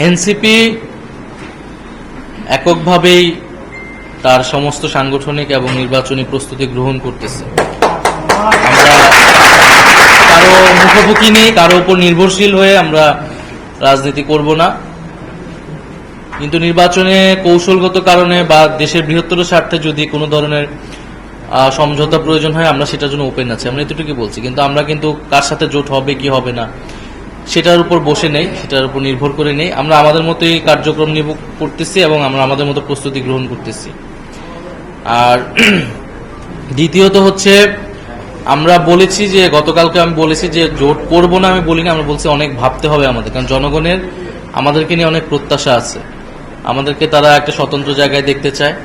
NCP এককভাবেই তার সমস্ত সাংগঠনিক এবং নির্বাচনী প্রস্তুতি গ্রহণ করতেছে। আমরা কারো মুখোমুখি নেই, কারো উপর নির্ভরশীল হয়ে আমরা রাজনীতি করব না, কিন্তু নির্বাচনে কৌশলগত কারণে বা দেশের বৃহত্তর স্বার্থে যদি কোনো ধরনের সমঝোতা প্রয়োজন হয় আমরা সেটার জন্য ওপেন আছি, আমরা এতটুকু বলছি। কিন্তু আমরা কিন্তু কার সাথে জোট হবে কি হবে না সেটার উপর বসে নেই, সেটার উপর নির্ভর করে নেই। আমরা আমাদের মতোই কার্যক্রম করতেছি এবং আমরা আমাদের মতো প্রস্তুতি গ্রহণ করতেছি। আর দ্বিতীয়ত হচ্ছে, আমরা বলেছি যে গতকালকে আমি বলেছি যে জোট করব না, আমি বলিনি, আমরা বলছি অনেক ভাবতে হবে আমাদের, কারণ জনগণের আমাদেরকে নিয়ে অনেক প্রত্যাশা আছে। আমাদেরকে তারা একটা স্বতন্ত্র জায়গায় দেখতে চায়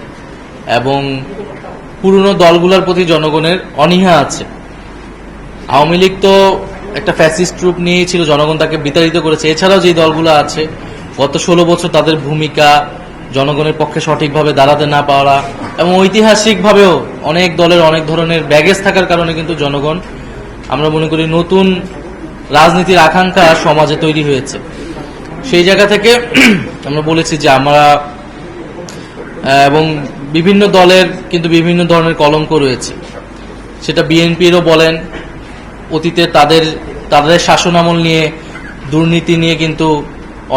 এবং পুরনো দলগুলোর প্রতি জনগণের অনীহা আছে। আওয়ামী লীগ তো একটা ফ্যাসিস্ট রূপ নিয়েই ছিল, জনগণ তাকে বিতাড়িত করেছে। এছাড়াও যে দলগুলো আছে গত 16 বছর তাদের ভূমিকা জনগণের পক্ষে সঠিকভাবে দাঁড়াতে না পারা এবং ঐতিহাসিকভাবেও অনেক দলের অনেক ধরনের ব্যাগেজ থাকার কারণে কিন্তু জনগণ, আমরা মনে করি, নতুন রাজনীতির আকাঙ্ক্ষা সমাজে তৈরি হয়েছে। সেই জায়গা থেকে আমরা বলেছি যে আমরা এবং বিভিন্ন দলের কিন্তু বিভিন্ন ধরনের কলঙ্ক রয়েছে, সেটা বিএনপিরও বলেন, অতীতে তাদের শাসনামল নিয়ে দুর্নীতি নিয়ে কিন্তু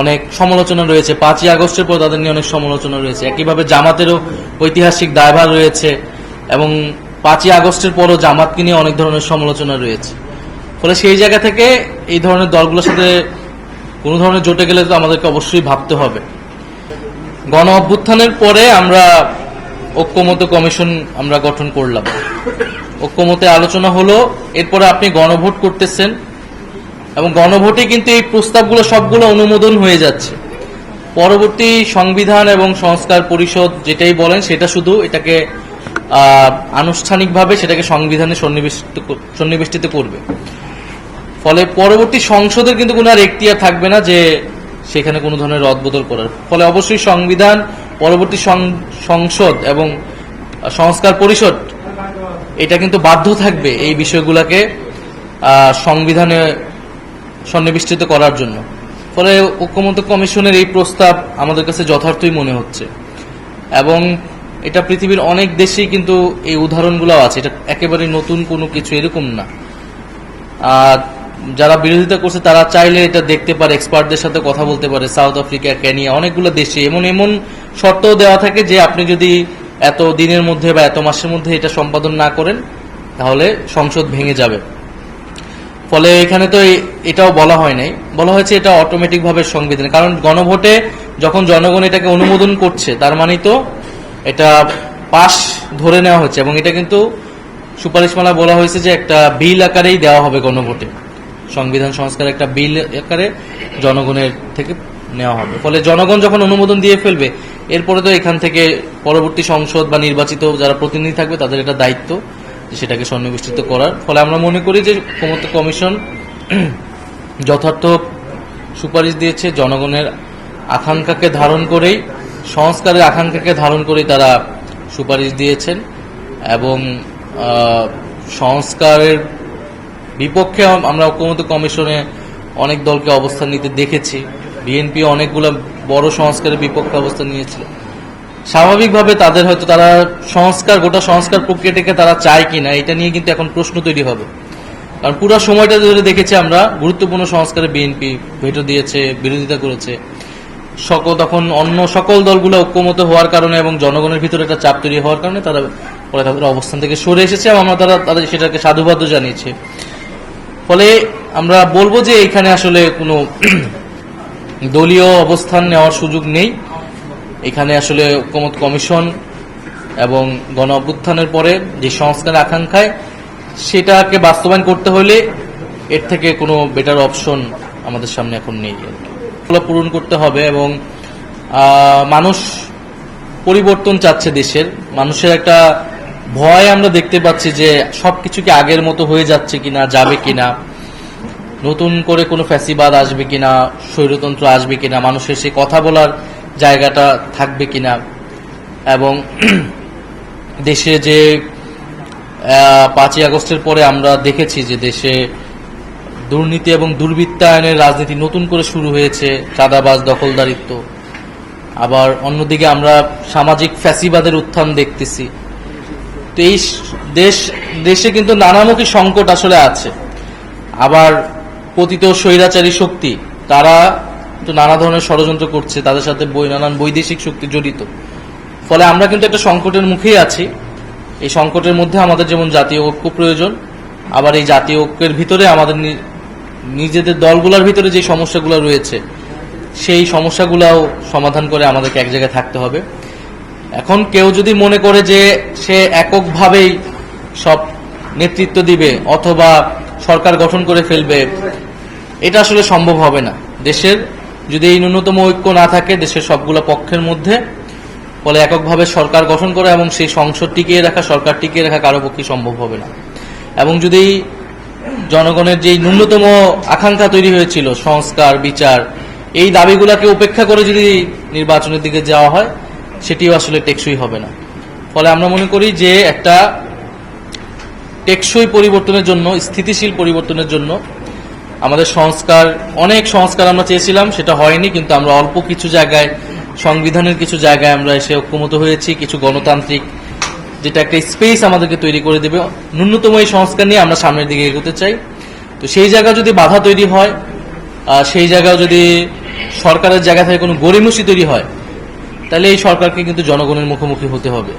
অনেক সমালোচনা রয়েছে। 5ই আগস্টের পর তাদের নিয়ে অনেক সমালোচনা রয়েছে। একইভাবে জামাতেরও ঐতিহাসিক দায়ভার রয়েছে এবং 5ই আগস্টের পরও জামাতকে নিয়ে অনেক ধরনের সমালোচনা রয়েছে। ফলে সেই জায়গা থেকে এই ধরনের দলগুলোর সাথে কোনো ধরনের জোটে গেলে তো আমাদেরকে অবশ্যই ভাবতে হবে। গণ অভ্যুত্থানের পরে আমরা ঐক্যমত্য কমিশন আমরা গঠন করলাম, ঐক্যমতে আলোচনা হলো, এরপরে আপনি গণভোট করতেছেন এবং গণভোটে কিন্তু এই প্রস্তাবগুলো সবগুলো অনুমোদন হয়ে যাচ্ছে। পরবর্তী সংবিধান এবং সংস্কার পরিষদ যেটাই বলেন সেটা শুধু এটাকে আনুষ্ঠানিকভাবে সেটাকে সংবিধানে সন্নিবেষ্টিত করবে। ফলে পরবর্তী সংসদের কিন্তু কোনো আর এখতিয়ার থাকবে না যে সেখানে কোনো ধরনের রদবদল করার। ফলে অবশ্যই সংবিধান, পরবর্তী সংসদ এবং সংস্কার পরিষদ এটা কিন্তু বাধ্য থাকবে এই বিষয়গুলোকে সংবিধানে সন্নিবেষ্টিত করার জন্য। ফলে ঐক্যমত্য কমিশনের এই প্রস্তাব আমাদের কাছে যথার্থই মনে হচ্ছে এবং এটা পৃথিবীর অনেক দেশেই কিন্তু এই উদাহরণগুলো আছে। এটা একেবারে নতুন কোনো কিছু এরকম না। যারা বিরোধিতা করছে তারা চাইলে এটা দেখতে পারে, এক্সপার্টদের সাথে কথা বলতে পারে। সাউথ আফ্রিকা, কেনিয়া, অনেকগুলো দেশে এমন শর্তও দেওয়া থাকে যে আপনি যদি এত দিনের মধ্যে বা এত মাসের মধ্যে এটা সম্পাদন না করেন তাহলে সংসদ ভেঙে যাবে। ফলে এখানে তো এটাও বলা হয় নাই, বলা হয়েছে এটা অটোমেটিকভাবে সংবিধান। কারণ গণভোটে যখন জনগণ এটাকে অনুমোদন করছে তার মানে তো এটা পাস ধরে নেওয়া হচ্ছে এবং এটা কিন্তু সুপারিশমালা বলা হয়েছে যে একটা বিল আকারেই দেওয়া হবে গণভোটে, সংবিধান সংস্কার একটা বিল আকারে জনগণের থেকে নেওয়া হবে। ফলে জনগণ যখন অনুমোদন দিয়ে ফেলবে এরপরে তো এখান থেকে পরবর্তী সংসদ বা নির্বাচিত যারা প্রতিনিধি থাকবে তাদের এটা দায়িত্ব সেটাকে সন্নিবেষ্টিত করার। ফলে আমরা মনে করি যে ঐক্যমত্য কমিশন যথার্থ সুপারিশ দিয়েছে, জনগণের আকাঙ্ক্ষাকে ধারণ করেই, সংস্কারের আকাঙ্ক্ষাকে ধারণ করেই তারা সুপারিশ দিয়েছেন এবং সংস্কারের বিপক্ষে আমরা ঐক্যমত্য কমিশনে অনেক দলকে অবস্থান নিতে দেখেছি। বিএনপি অনেকগুলো বড় সংস্কারের বিপক্ষে অবস্থান নিয়েছিল। স্বাভাবিকভাবে তাদের হয়তো তারা গোটা সংস্কার প্রক্রিয়াটাকে তারা চায় কিনা এটা নিয়ে কিন্তু এখন প্রশ্ন তৈরি হবে। কারণ পুরো সময়টা ধরে দেখেছি আমরা গুরুত্বপূর্ণ সংস্কারে বিএনপি ভেটো দিয়েছে, বিরোধিতা করেছে। তখন অন্য সকল দলগুলো ঐক্যমত হওয়ার কারণে এবং জনগণের ভিতরে একটা চাপ তৈরি হওয়ার কারণে তারা পরে তাদের অবস্থান থেকে সরে এসেছে এবং আমরা তাদের সেটাকে সাধুবাদ জানিয়েছে। ফলে আমরা বলবো যে এখানে আসলে কোনো দলীয় অবস্থান নেওয়ার সুযোগ নেই। এখানে আসলে ঐক্যমত্য কমিশন এবং গণ অভ্যুত্থানের পরে যে সংস্কার আকাঙ্ক্ষায় সেটাকে বাস্তবায়ন করতে হলে এর থেকে কোনো বেটার অপশন আমাদের সামনে এখন নেই। পূরণ করতে হবে এবং মানুষ পরিবর্তন চাচ্ছে, দেশের মানুষের একটা ভয় আমরা দেখতে পাচ্ছি যে সবকিছু কি আগের মতো হয়ে যাচ্ছে কিনা, যাবে কিনা, নতুন করে কোনো ফ্যাসিবাদ আসবে কিনা, স্বৈরতন্ত্র আসবে কিনা, মানুষের সেই কথা বলার জায়গাটা থাকবে কিনা এবং দেশে যে 5ই আগস্টের পরে আমরা দেখেছি যে দেশে দুর্নীতি এবং দুর্বৃত্তায়নের রাজনীতি নতুন করে শুরু হয়েছে, চাঁদাবাজ, দখলদারিত্ব। আবার অন্যদিকে আমরা সামাজিক ফ্যাসিবাদের উত্থান দেখতেছি। তো এই দেশে কিন্তু নানামুখী সংকট আসলে আছে। আবার পতিত স্বৈরাচারী শক্তি, তারা তো নানা ধরনের ষড়যন্ত্র করছে, তাদের সাথে নানান বৈদেশিক শক্তি জড়িত। ফলে আমরা কিন্তু একটা সংকটের মুখেই আছি। এই সংকটের মধ্যে আমাদের যেমন জাতীয় ঐক্য প্রয়োজন, আবার এই জাতীয় ঐক্যের ভিতরে আমাদের নিজেদের দলগুলোর ভিতরে যে সমস্যাগুলো রয়েছে, সেই সমস্যাগুলোও সমাধান করে আমাদেরকে এক জায়গায় থাকতে হবে। এখন কেউ যদি মনে করে যে সে এককভাবেই সব নেতৃত্ব দিবে অথবা সরকার গঠন করে ফেলবে, এটা আসলে সম্ভব হবে না। দেশের যদি এই ন্যূনতম ঐক্য না থাকে দেশের সবগুলো পক্ষের মধ্যে, ফলে এককভাবে সরকার গঠন করা এবং সেই সংসদ টিকিয়ে রাখা, সরকার টিকিয়ে রাখা কারো পক্ষে সম্ভব হবে না। এবং যদি জনগণের যেই ন্যূনতম আকাঙ্ক্ষা তৈরি হয়েছিল, সংস্কার, বিচার, এই দাবিগুলোকে উপেক্ষা করে যদি নির্বাচনের দিকে যাওয়া হয়, সেটিও আসলে টেকসই হবে না। ফলে আমরা মনে করি যে একটা টেকসই পরিবর্তনের জন্য, স্থিতিশীল পরিবর্তনের জন্য আমাদের অনেক সংস্কার আমরা চেয়েছিলাম, সেটা হয়নি। কিন্তু আমরা অল্প কিছু জায়গায়, সংবিধানের কিছু জায়গায় আমরা এসে ঐক্যমত হয়েছি। কিছু গণতান্ত্রিক, যেটা একটা স্পেস আমাদেরকে তৈরি করে দেবে, ন্যূনতম এই সংস্কার নিয়ে আমরা সামনের দিকে এগোতে চাই। তো সেই জায়গা যদি বাধা তৈরি হয়, সেই জায়গাও যদি সরকারের জায়গা থেকে কোনো গড়িমসি তৈরি হয়, তাহলে এই সরকারকে কিন্তু জনগণের মুখোমুখি হতে হবে।